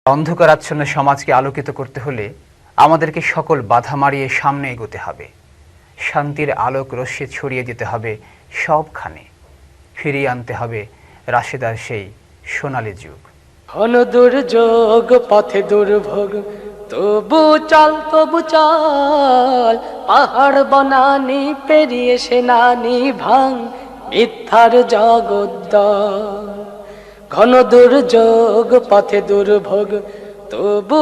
অন্ধকারাচ্ছন্ন সমাজকে আলোকিত করতে হলে আমাদেরকে সকল বাধা মারিয়ে সামনে এগোতে হবে। শান্তির আলোক রশ্মি ছড়িয়ে যেতে হবে সবখানে। ফিরিয়ে আনতে হবে রাশেদার সেই সোনালী যুগ। ঘন দুর্যোগ পথে দুর্ভোগ, তবু চল পাহাড় বনানি পেরিয়ে সেনানি ভাঙ মিথ্যার জগদ্দল। ঘন দুর্যোগ পথে দুর্ভোগ, তবু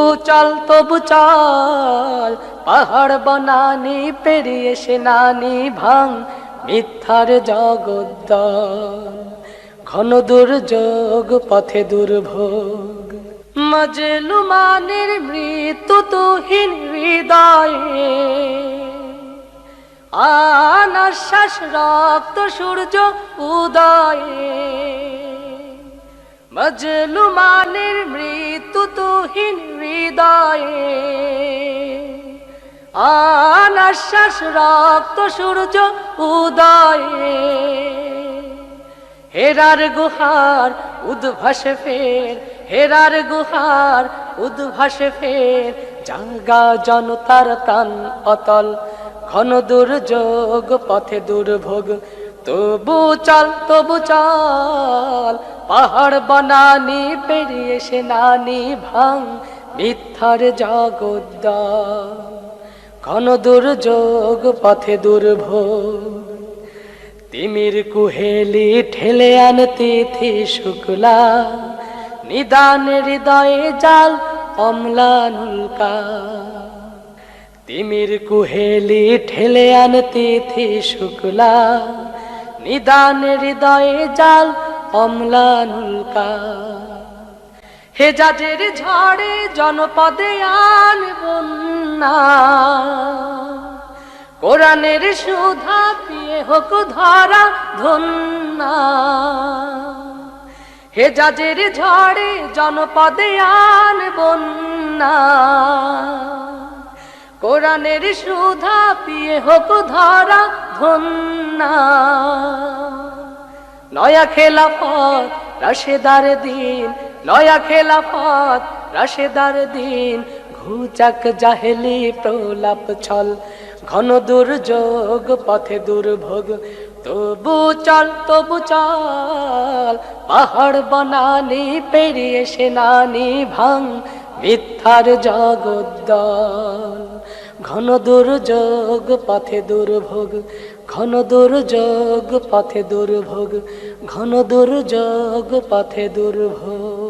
চল পাহাড় বনানি পেরিয়ে সেনানি ভাঙ মিথ্যার জগদ্দল। ঘন দুর্যোগ পথে দুর্ভোগ, মজলুমানের মৃত্যু তুহিন হৃদয়ে, আনাশ্বাস রক্ত সূর্য উদয়ে। মজলুমানের মৃত্যু তুহিন হৃদয়ে, আনাশ্বাস রক্ত সূর্য উদয়ে। হেরার গুহার উদ্ভাসে ফের, হেরার গুহার উদ্ভাসে ফের, জাগা জনতার প্রাণ অতল। ঘন দুর্যোগ পথে দুর্ভোগ, তবু চল পাহাড় বনানি পেরিয়ে সেনানি ভাঙ মিথ্যার জগদ্দল। ঘন দুর্যোগ পথে দুর্ভোগ, তিমির কুহেলি ঠেলে আন তিথি শুক্লা, নিদান হৃদয়ে জাল অম্লানুল্কা। তিমির কুহেলি ঠেলে আন তিথি শুক্লা, নিদান হৃদয়ে জাল অম্লানুল্কা। হেজাজের ঝড়ে জনপদে আন বন্যা, কোরআনের সুধা পিয়ে হোক ধরা ধন্যা। হেজাজের ঝড়ে জনপদে আন বন্যা, কোরআনের সুধা পিয়ে হোক ধরা ধন্যা। নয়া খেলাফত রাশেদার দিন, নয়া খেলাফত রাশেদার দিন, ঘুচাক জাহেলি প্রলাপ ছল। ঘন দুর্যোগ পথে দুর্ভোগ, তবু চল পাহাড় বনানি পেরিয়ে সেনানি ভাঙ মিথ্যার জগদ্দল। ঘন দুর্যোগ পথে দুর্ভোগ, ঘন দুর্যোগ পথে দুর্ভোগ, ঘন দুর্যোগ পথে দুর্ভোগ।